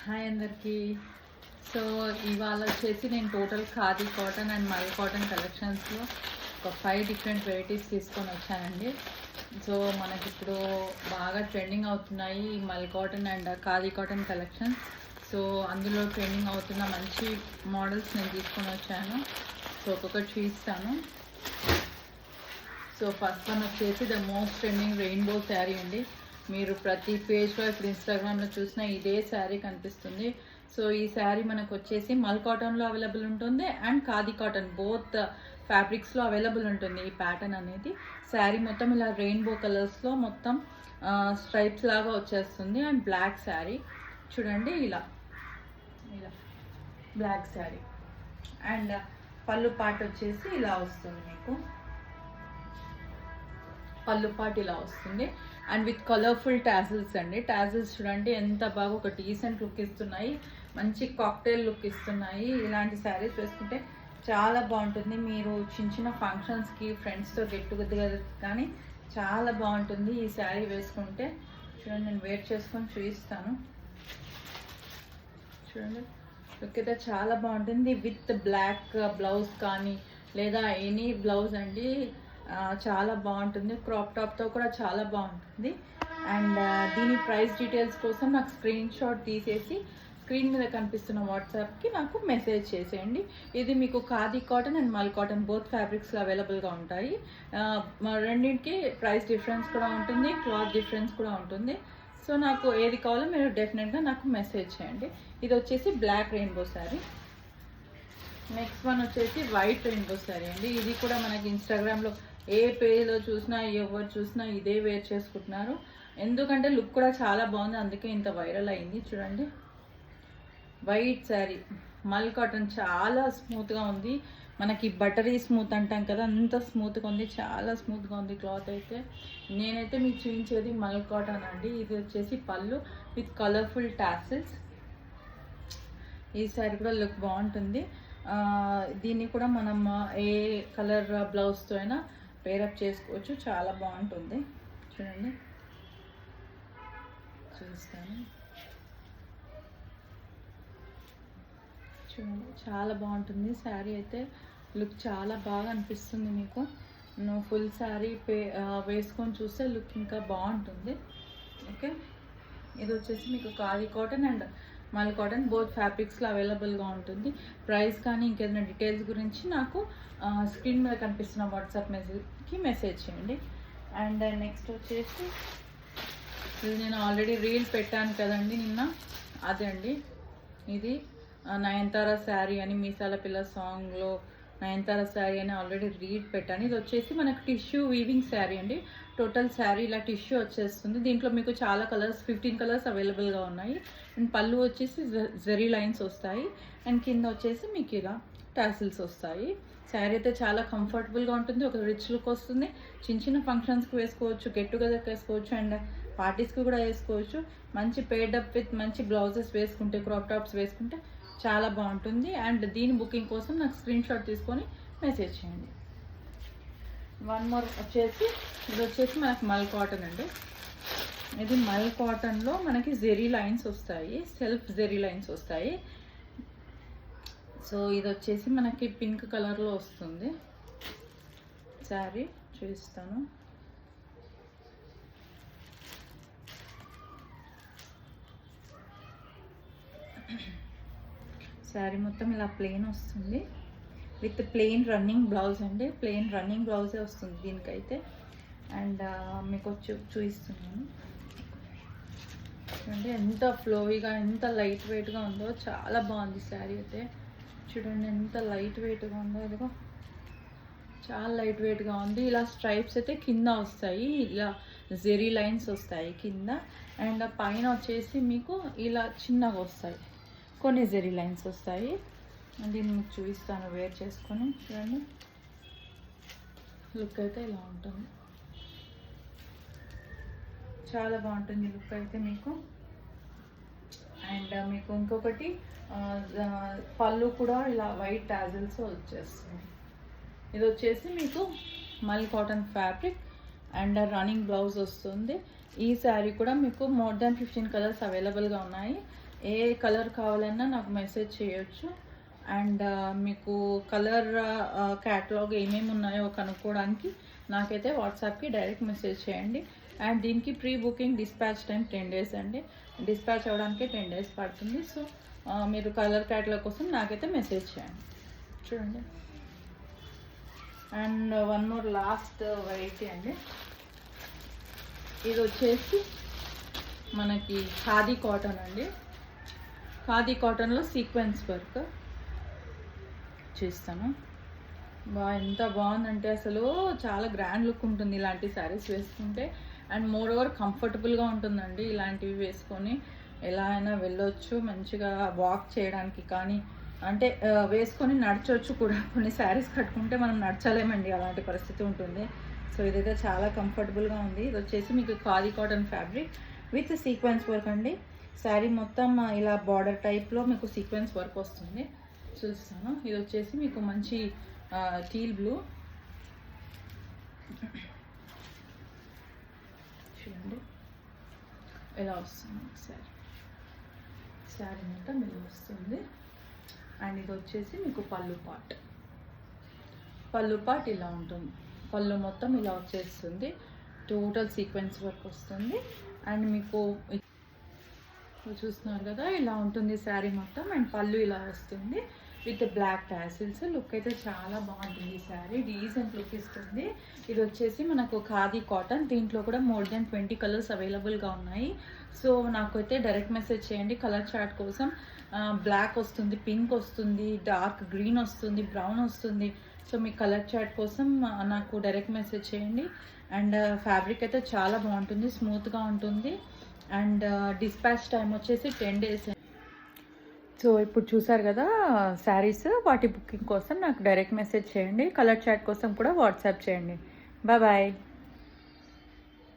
Hi అందరికీ. So ఇవాళ వచ్చేసి నేను టోటల్ ఖాదీ కాటన్ అండ్ మల్ కాటన్ కలెక్షన్స్లో ఒక 5 డిఫరెంట్ వెరైటీస్ తీసుకొని వచ్చానండి. సో మనకి ఇప్పుడు బాగా ట్రెండింగ్ అవుతున్నాయి ఈ మల్ cotton and khadi cotton collection. So అందులో ట్రెండింగ్ అవుతున్న మంచి మోడల్స్ నేను తీసుకొని వచ్చాను. సో ఒక్కొక్కటి చూపిస్తాను. సో ఫస్ట్ వన్ వచ్చేసి the most trending rainbow sari అండి. మీరు ప్రతి పేజ్లో ఇప్పుడు ఇన్స్టాగ్రామ్లో చూసినా ఇదే శారీ కనిపిస్తుంది. సో ఈ శారీ మనకు వచ్చేసి మల్ కాటన్లో అవైలబుల్ ఉంటుంది అండ్ ఖాదీ కాటన్ బోత్ ఫ్యాబ్రిక్స్లో అవైలబుల్ ఉంటుంది. ఈ ప్యాటర్న్ అనేది శారీ మొత్తం ఇలా రెయిన్బో కలర్స్లో మొత్తం స్ట్రైప్స్ లాగా వచ్చేస్తుంది. అండ్ బ్లాక్ శారీ చూడండి, ఇలా ఇలా బ్లాక్ శారీ అండ్ పళ్ళు పాట వచ్చేసి ఇలా వస్తుంది. మీకు పళ్ళు పాటు ఇలా వస్తుంది అండ్ విత్ కలర్ఫుల్ టాజిల్స్ అండి. టాజిల్స్ చూడండి ఎంత బాగా ఒక డీసెంట్ లుక్ ఇస్తున్నాయి, మంచి కాక్టైల్ లుక్ ఇస్తున్నాయి. ఇలాంటి శారీస్ వేసుకుంటే చాలా బాగుంటుంది. మీరు చిన్న చిన్న ఫంక్షన్స్కి ఫ్రెండ్స్తో గెట్ టుగెదర్ కానీ చాలా బాగుంటుంది ఈ శారీ వేసుకుంటే. చూడండి, నేను వేర్ చేసుకొని చూపిస్తాను. చూడండి, లుక్ అయితే చాలా బాగుంటుంది. విత్ బ్లాక్ బ్లౌజ్ కానీ లేదా ఎనీ బ్లౌజ్ అండి, చాలా బాగుంటుంది. క్రాప్ టాప్తో కూడా చాలా బాగుంటుంది. అండ్ దీని ప్రైస్ డీటెయిల్స్ కోసం నాకు స్క్రీన్ షాట్ తీసేసి స్క్రీన్ మీద కనిపిస్తున్న వాట్సాప్కి నాకు మెసేజ్ చేసేయండి. ఇది మీకు ఖాదీ కాటన్ అండ్ మల్ కాటన్ బోత్ ఫ్యాబ్రిక్స్లో అవైలబుల్గా ఉంటాయి. రెండింటికి ప్రైస్ డిఫరెన్స్ కూడా ఉంటుంది, క్లాత్ డిఫరెన్స్ కూడా ఉంటుంది. సో నాకు ఏది కావాలో మీరు డెఫినెట్గా నాకు మెసేజ్ చేయండి. ఇది వచ్చేసి black rainbow sari. Next one వచ్చేసి వైట్ రెయిన్బో శారీ అండి. ఇది కూడా మనకి ఇన్స్టాగ్రామ్లో ఏ పేజ్లో చూసినా ఎవరు చూసినా ఇదే వేర్ చేసుకుంటున్నారు. ఎందుకంటే లుక్ కూడా చాలా బాగుంది, అందుకే ఇంత వైరల్ అయింది. చూడండి, వైట్ శారీ మల్ కాటన్ చాలా స్మూత్గా ఉంది. మనకి బటరీ స్మూత్ అంటాం కదా, అంత స్మూత్గా ఉంది, చాలా స్మూత్గా ఉంది క్లాత్ అయితే. నేనైతే మీకు చూపించేది మల్ కాటన్ అండి. ఇది వచ్చేసి పళ్ళు విత్ కలర్ఫుల్ టాసిల్స్. ఈ శారీ కూడా లుక్ బాగుంటుంది. దీన్ని కూడా మనం ఏ కలర్ బ్లౌజ్తో అయినా పేరప్ చేసుకోవచ్చు, చాలా బాగుంటుంది. చూడండి, చూస్తాను. చూడండి, చాలా బాగుంటుంది శారీ అయితే. లుక్ చాలా బాగా అనిపిస్తుంది మీకు. నువ్వు ఫుల్ శారీ వేసుకొని చూస్తే లుక్ ఇంకా బాగుంటుంది. ఓకే, ఇది వచ్చేసి మీకు ఖాదీ కాటన్ అండ్ మల్ కాటన్ బోత్ ఫ్యాబ్రిక్స్లో అవైలబుల్గా ఉంటుంది. ప్రైస్ కానీ ఇంకేదైనా డీటెయిల్స్ గురించి నాకు స్క్రీన్ మీద కనిపిస్తున్న వాట్సాప్ మెసేజ్ చేయండి. అండ్ నెక్స్ట్ వచ్చేసి ఇది నేను ఆల్రెడీ రీల్ పెట్టాను కదండి నిన్న, అదే అండి. ఇది నయనతార శారీ అని మీసాల పిల్ల సాంగ్లో నయనతార శారీ అని ఆల్రెడీ రీడ్ పెట్టాను. ఇది వచ్చేసి మనకు టిష్యూ వీవింగ్ శారీ అండి. టోటల్ శారీ ఇలా టిష్యూ వచ్చేస్తుంది. దీంట్లో మీకు చాలా కలర్స్ 15 కలర్స్ అవైలబుల్గా ఉన్నాయి. అండ్ పళ్ళు వచ్చేసి జెరీ లైన్స్ వస్తాయి అండ్ కింద వచ్చేసి మీకు ఇలా టాసిల్స్ వస్తాయి. శారీ అయితే చాలా కంఫర్టబుల్గా ఉంటుంది, ఒక రిచ్ లుక్ వస్తుంది. చిన్న చిన్న ఫంక్షన్స్కి వేసుకోవచ్చు, గెట్ టుగెదర్కి వేసుకోవచ్చు అండ్ పార్టీస్కి కూడా వేసుకోవచ్చు. మంచి పేడప్ విత్ మంచి బ్లౌజెస్ వేసుకుంటే, క్రాప్ టాప్స్ వేసుకుంటే చాలా బాగుంటుంది. అండ్ దీని బుకింగ్ కోసం నాకు స్క్రీన్ షాట్ తీసుకొని మెసేజ్ చేయండి. వన్ మోర్ వచ్చేసి ఇది వచ్చేసి మనకు మల్ కాటన్ అండి. ఇది మల్ కాటన్లో మనకి జెరీ లైన్స్ వస్తాయి, సెల్ఫ్ జెరీ లైన్స్ వస్తాయి. సో ఇది వచ్చేసి మనకి పింక్ కలర్లో వస్తుంది శారీ. చూపిస్తాను. శారీ మొత్తం ఇలా ప్లెయిన్ వస్తుంది విత్ ప్లెయిన్ రన్నింగ్ బ్లౌజ్ అండి. ప్లెయిన్ రన్నింగ్ బ్లౌజే వస్తుంది దీనికైతే. అండ్ మీకు వచ్చి చూపిస్తున్నాను. చూడండి ఎంత ఫ్లోవీగా, ఎంత లైట్ వెయిట్గా ఉందో, చాలా బాగుంది శారీ అయితే. చూడండి ఎంత లైట్ వెయిట్గా ఉందో, ఇదిగో చాలా లైట్ వెయిట్గా ఉంది. ఇలా స్ట్రైప్స్ అయితే కింద వస్తాయి, ఇలా జెరీ లైన్స్ వస్తాయి కింద. అండ్ పైన వచ్చేసి మీకు ఇలా చిన్నగా వస్తాయి, కొన్ని జెరీ లైన్స్ వస్తాయి. దీన్ని మీకు చూపిస్తాను వేర్ చేసుకొని. చూడండి, లుక్ అయితే ఇలా ఉంటుంది, చాలా బాగుంటుంది లుక్ అయితే మీకు. అండ్ మీకు ఇంకొకటి పళ్ళు కూడా ఇలా వైట్ టాజిల్స్ వచ్చేస్తుంది. ఇది వచ్చేసి మీకు మల్ cotton fabric and running blouse వస్తుంది. ఈ శారీ కూడా మీకు మోర్ దాన్ 15 కలర్స్ అవైలబుల్గా ఉన్నాయి. ఏ కలర్ కావాలన్నా నాకు మెసేజ్ చేయొచ్చు. అండ్ మీకు కలర్ క్యాటలాగ్ ఏమేమి ఉన్నాయో కనుక్కోవడానికి నాకైతే వాట్సాప్కి డైరెక్ట్ మెసేజ్ చేయండి. అండ్ దీనికి pre booking dispatch time 10 days అండి. డిస్పాచ్ అవ్వడానికి 10 days పడుతుంది. సో మీరు కలర్ క్యాటలాగ్ కోసం నాకైతే మెసేజ్ చేయండి. చూడండి. And one more last variety అండి. ఇది వచ్చేసి మనకి ఖాదీ కాటన్ అండి. ఖాదీ కాటన్లో సీక్వెన్స్ వర్క్ చేస్తాను. ఎంత బాగుందంటే అసలు చాలా గ్రాండ్ లుక్ ఉంటుంది ఇలాంటి శారీస్ వేసుకుంటే. అండ్ మోర్ ఓవర్ కంఫర్టబుల్గా ఉంటుందండి. ఇలాంటివి వేసుకొని ఎలా అయినా వెళ్ళొచ్చు, మంచిగా వాక్ చేయడానికి కానీ, అంటే వేసుకొని నడచవచ్చు కూడా. కొన్ని శారీస్ కట్టుకుంటే మనం నడచలేమండి, అలాంటి పరిస్థితి ఉంటుంది. సో ఇదైతే చాలా కంఫర్టబుల్గా ఉంది. ఇది వచ్చేసి మీకు khadi cotton fabric with sequence work అండి. శారీ మొత్తం ఇలా బార్డర్ టైప్లో మీకు సీక్వెన్స్ వర్క్ వస్తుంది. చూస్తాను. ఇది వచ్చేసి మీకు మంచి టీల్ బ్లూ. చూడండి ఎలా వస్తుంది శారీ మొత్తం ఇలా వస్తుంది. అండ్ ఇది వచ్చేసి మీకు పళ్ళు పార్ట్ ఇలా ఉంటుంది. పళ్ళు మొత్తం ఇలా వచ్చేస్తుంది. టోటల్ సీక్వెన్స్ వర్క్ వస్తుంది. అండ్ మీకు చూస్తున్నారు కదా, ఇలా ఉంటుంది శారీ మొత్తం. అండ్ పళ్ళు ఇలా వస్తుంది విత్ బ్లాక్ టాసిల్స్. లుక్ అయితే చాలా బాగుంటుంది. శారీ డీసెంట్ లుక్ ఇస్తుంది. ఇది వచ్చేసి మనకు ఖాదీ కాటన్. దీంట్లో కూడా మోర్ దెన్ 20 కలర్స్ అవైలబుల్గా ఉన్నాయి. సో నాకైతే డైరెక్ట్ మెసేజ్ చేయండి కలర్ చార్ట్ కోసం. బ్లాక్ వస్తుంది, పింక్ వస్తుంది, డార్క్ గ్రీన్ వస్తుంది, బ్రౌన్ వస్తుంది. సో మీ కలర్ చార్ట్ కోసం నాకు డైరెక్ట్ మెసేజ్ చేయండి. అండ్ ఫ్యాబ్రిక్ అయితే చాలా బాగుంటుంది, స్మూత్గా ఉంటుంది. అండ్ డిస్పాచ్ టైం వచ్చేసి 10 days. సో ఇప్పుడు చూసారు కదా శారీస్, వాటి బుకింగ్ కోసం నాకు డైరెక్ట్ మెసేజ్ చేయండి. కలర్ చాట్ కోసం కూడా వాట్సాప్ చేయండి. బాయ్.